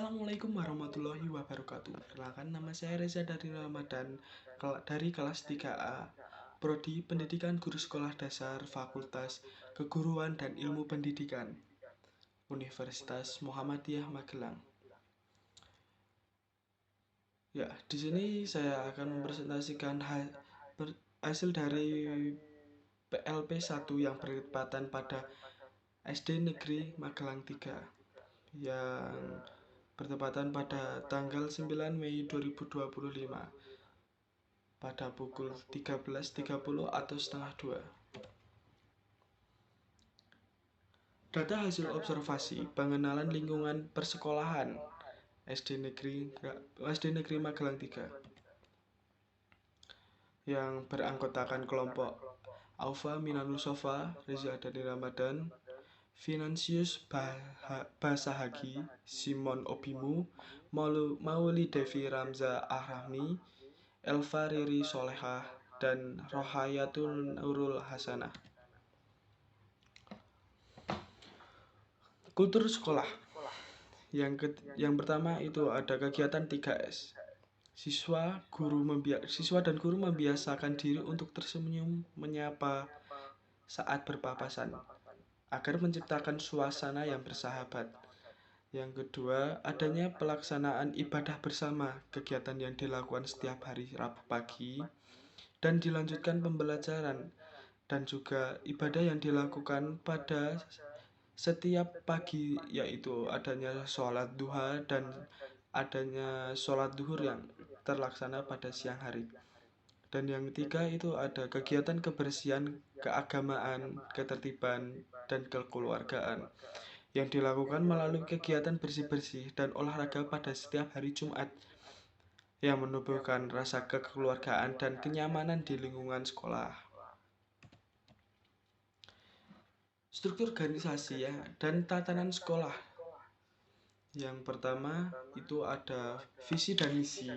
Assalamualaikum warahmatullahi wabarakatuh. Perkenalkan, nama saya Reza dari Ramadan dari kelas 3A, Prodi Pendidikan Guru Sekolah Dasar Fakultas Keguruan dan Ilmu Pendidikan, Universitas Muhammadiyah Magelang. Ya, di sini saya akan mempresentasikan hasil dari PLP 1 yang bertepatan pada SD Negeri Magelang 3 yang bertepatan pada tanggal 9 Mei 2025 pada pukul 13.30 atau setengah 2. Data hasil observasi pengenalan lingkungan persekolahan SD Negeri Magelang 3 yang beranggotakan kelompok Aufa Minanusofa, Reza dari Ramadan, Finansius Basahagi, Simon Obimu, Mauli Devi Ramza Ahrami, Elva Riri Solehah, dan Rohayatul Nurul Hasanah. Kultur sekolah. Yang pertama itu ada kegiatan 3S. Siswa dan guru membiasakan diri untuk tersenyum menyapa saat berpapasan agar menciptakan suasana yang bersahabat. Yang kedua, adanya pelaksanaan ibadah bersama, kegiatan yang dilakukan setiap hari Rabu pagi dan dilanjutkan pembelajaran, dan juga ibadah yang dilakukan pada setiap pagi, yaitu adanya sholat duha dan adanya sholat duhur yang terlaksana pada siang hari. Dan yang ketiga itu ada kegiatan kebersihan, keagamaan, ketertiban, dan kekeluargaan yang dilakukan melalui kegiatan bersih-bersih dan olahraga pada setiap hari Jumat yang menumbuhkan rasa kekeluargaan dan kenyamanan di lingkungan sekolah. Struktur organisasi dan tatanan sekolah. Yang pertama itu ada visi dan misi.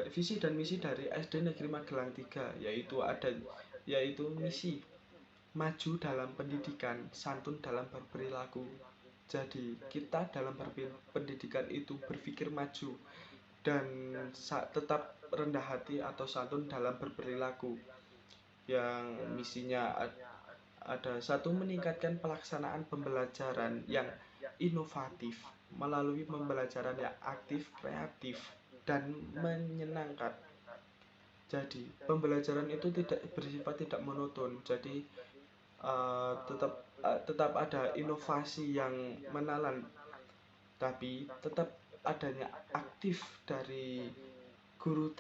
Visi dan misi dari SD Negeri Magelang 3 yaitu misi maju dalam pendidikan, santun dalam berperilaku. Jadi kita dalam berpendidikan itu berpikir maju dan tetap rendah hati atau santun dalam berperilaku. Yang misinya ada satu, meningkatkan pelaksanaan pembelajaran yang inovatif melalui pembelajaran yang aktif, kreatif, dan menyenangkan. Jadi pembelajaran itu bersifat tidak monoton. Jadi tetap ada inovasi yang menalan, tapi tetap adanya aktif dari guru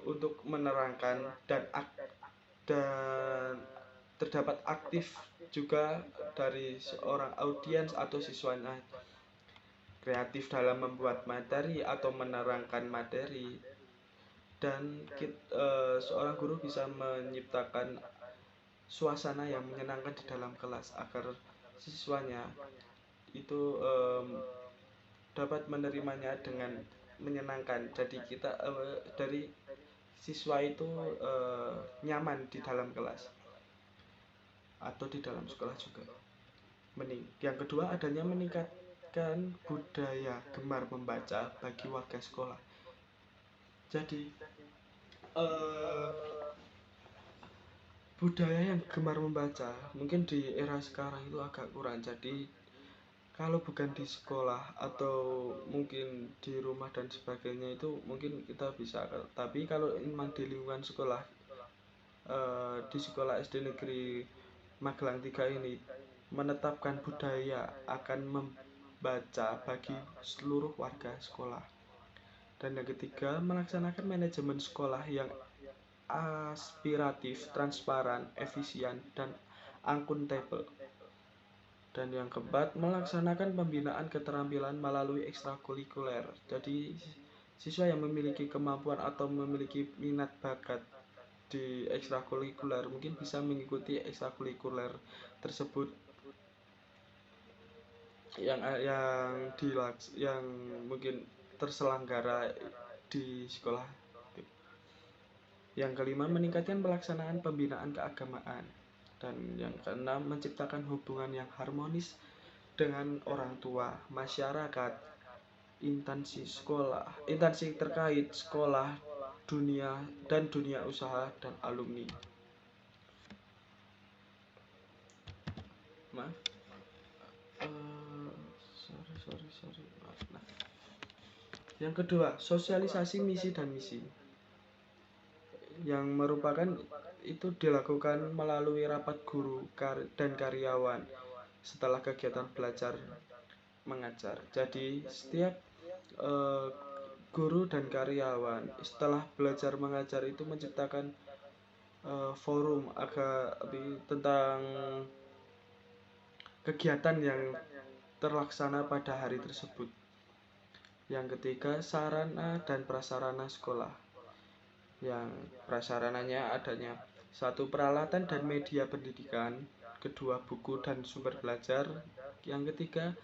untuk menerangkan dan terdapat aktif juga dari seorang audiens atau siswanya, kreatif dalam membuat materi atau menerangkan materi, dan seorang guru bisa menciptakan suasana yang menyenangkan di dalam kelas agar siswanya itu dapat menerimanya dengan menyenangkan. Jadi kita dari siswa itu nyaman di dalam kelas atau di dalam sekolah juga. Yang kedua, adanya meningkatkan budaya gemar membaca bagi warga sekolah. Jadi budaya yang gemar membaca mungkin di era sekarang itu agak kurang. Jadi kalau bukan di sekolah atau mungkin di rumah dan sebagainya itu mungkin kita bisa. Tapi kalau memang di lingkungan sekolah, di sekolah SD Negeri Magelang 3 ini menetapkan budaya akan membaca bagi seluruh warga sekolah. Dan yang ketiga, melaksanakan manajemen sekolah yang aspiratif, transparan, efisien, dan akuntabel. Dan yang keempat, melaksanakan pembinaan keterampilan melalui ekstrakurikuler. Jadi siswa yang memiliki kemampuan atau memiliki minat bakat di ekstrakurikuler mungkin bisa mengikuti ekstrakurikuler tersebut yang mungkin terselenggara di sekolah. Yang kelima, meningkatkan pelaksanaan pembinaan keagamaan. Dan yang keenam, menciptakan hubungan yang harmonis dengan orang tua, masyarakat, instansi terkait sekolah, dunia usaha dan alumni. Maaf, sorry. Maaf. Nah, yang kedua, sosialisasi misi dan misi, yang merupakan itu dilakukan melalui rapat guru dan karyawan setelah kegiatan belajar mengajar. Jadi setiap eh, guru dan karyawan setelah belajar mengajar itu menciptakan forum tentang kegiatan yang terlaksana pada hari tersebut. Yang ketiga, sarana dan prasarana sekolah. Yang prasarananya adanya satu, peralatan dan media pendidikan, kedua, buku dan sumber belajar, yang ketiga,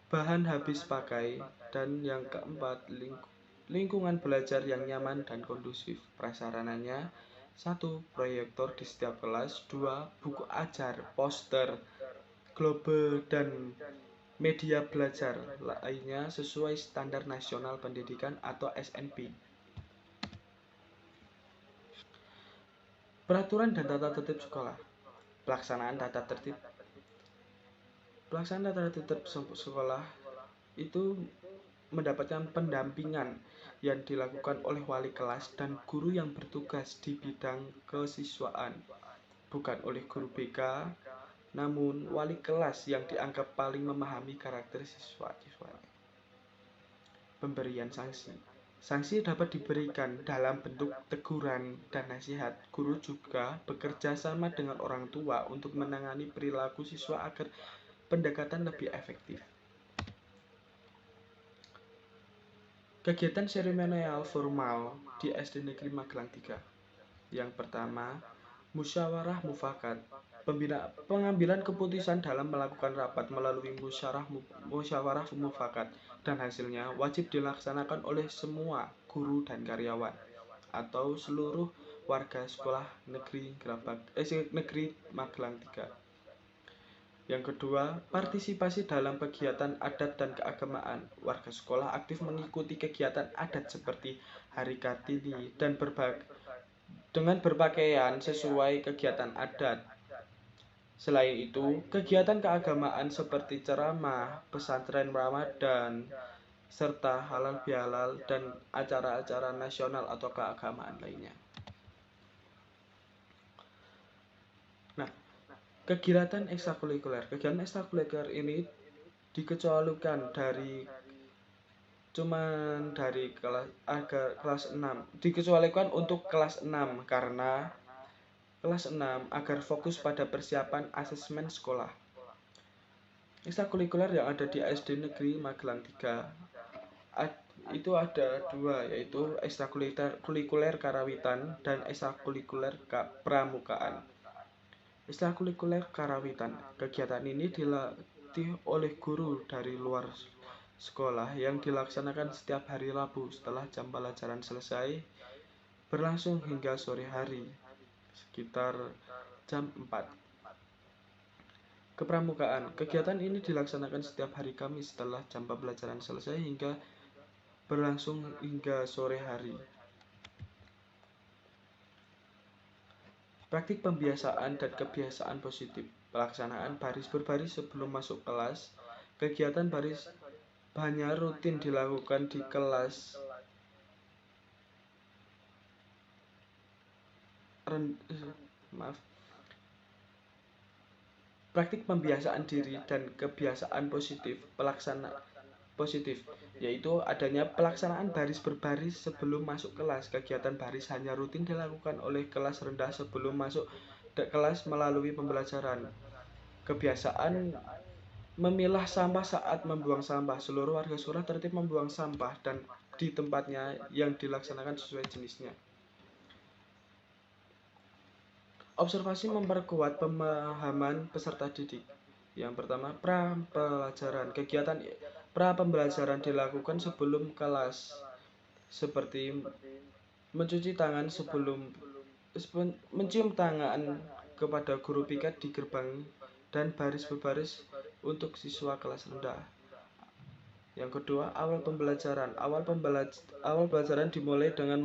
bahan habis pakai, dan yang keempat, lingkungan belajar yang nyaman dan kondusif. Prasarananya satu, proyektor di setiap kelas, dua, buku ajar, poster, globe, dan media belajar lainnya sesuai standar nasional pendidikan atau SNP. Peraturan dan tata tertib sekolah. Pelaksanaan tata tertib sekolah itu mendapatkan pendampingan yang dilakukan oleh wali kelas dan guru yang bertugas di bidang kesiswaan, bukan oleh guru BK, namun wali kelas yang dianggap paling memahami karakter siswa-siswanya. Pemberian sanksi. Sanksi dapat diberikan dalam bentuk teguran dan nasihat. Guru juga bekerja sama dengan orang tua untuk menangani perilaku siswa agar pendekatan lebih efektif. Kegiatan seremonial formal di SD Negeri Magelang 3. Yang pertama, musyawarah mufakat. Pengambilan keputusan dalam melakukan rapat melalui musyawarah mufakat dan hasilnya wajib dilaksanakan oleh semua guru dan karyawan atau seluruh warga sekolah negeri Magelang 3. Yang kedua, partisipasi dalam kegiatan adat dan keagamaan. Warga sekolah aktif mengikuti kegiatan adat seperti Hari Kartini dan dengan berpakaian sesuai kegiatan adat. Selain itu, kegiatan keagamaan seperti ceramah, pesantren Ramadan, serta halal bihalal dan acara-acara nasional atau keagamaan lainnya. Nah, kegiatan ekstrakurikuler ini dikecualikan dari kelas 6. Dikecualikan untuk kelas 6 karena kelas 6 agar fokus pada persiapan asesmen sekolah. Ekstrakurikuler yang ada di SD Negeri Magelang 3 itu ada dua, yaitu ekstrakurikuler karawitan dan ekstrakurikuler pramukaan. Ekstrakurikuler karawitan. Kegiatan ini dilatih oleh guru dari luar sekolah yang dilaksanakan setiap hari Rabu setelah jam pelajaran selesai, berlangsung hingga sore hari sekitar jam 4. Kepramukaan. Kegiatan ini dilaksanakan setiap hari Kamis setelah jam pelajaran selesai hingga berlangsung hingga sore hari. Praktik pembiasaan dan kebiasaan positif. Pelaksanaan baris berbaris sebelum masuk kelas. Kegiatan baris hanya rutin dilakukan di kelas Praktik pembiasaan diri dan kebiasaan positif. Yaitu adanya pelaksanaan baris berbaris sebelum masuk kelas. Kegiatan baris hanya rutin dilakukan oleh kelas rendah sebelum masuk kelas melalui pembelajaran. Kebiasaan memilah sampah saat membuang sampah. Seluruh warga sekolah tertib membuang sampah dan di tempatnya yang dilaksanakan sesuai jenisnya. Observasi memperkuat pemahaman peserta didik. Yang pertama, pra-pembelajaran. Kegiatan pra-pembelajaran dilakukan sebelum kelas, seperti mencuci tangan mencium tangan kepada guru piket di gerbang dan baris berbaris untuk siswa kelas rendah. Yang kedua, awal pembelajaran. Awal pembelajaran dimulai dengan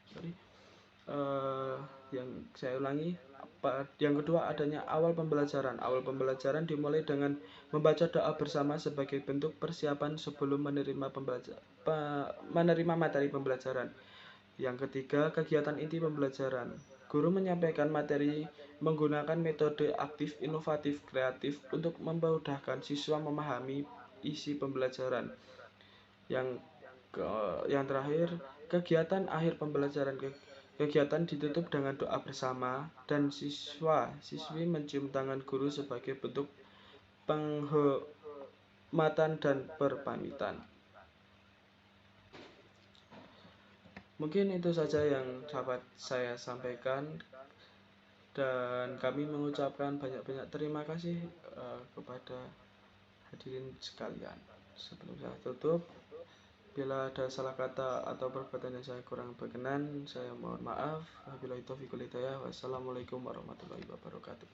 Sorry. Yang saya ulangi. Yang kedua, adanya awal pembelajaran. Awal pembelajaran dimulai dengan membaca doa bersama sebagai bentuk persiapan sebelum menerima materi pembelajaran. Yang ketiga, kegiatan inti pembelajaran. Guru menyampaikan materi menggunakan metode aktif, inovatif, kreatif untuk memudahkan siswa memahami isi pembelajaran. Yang terakhir, kegiatan akhir pembelajaran. Kegiatan ditutup dengan doa bersama dan siswi mencium tangan guru sebagai bentuk penghormatan dan berpamitan. Mungkin itu saja yang dapat saya sampaikan, dan kami mengucapkan banyak-banyak terima kasih kepada hadirin sekalian. Sebelum saya tutup, bila ada salah kata atau perbuatan yang saya kurang berkenan, saya mohon maaf. Wabillahi taufiq wal hidayah. Wassalamualaikum warahmatullahi wabarakatuh.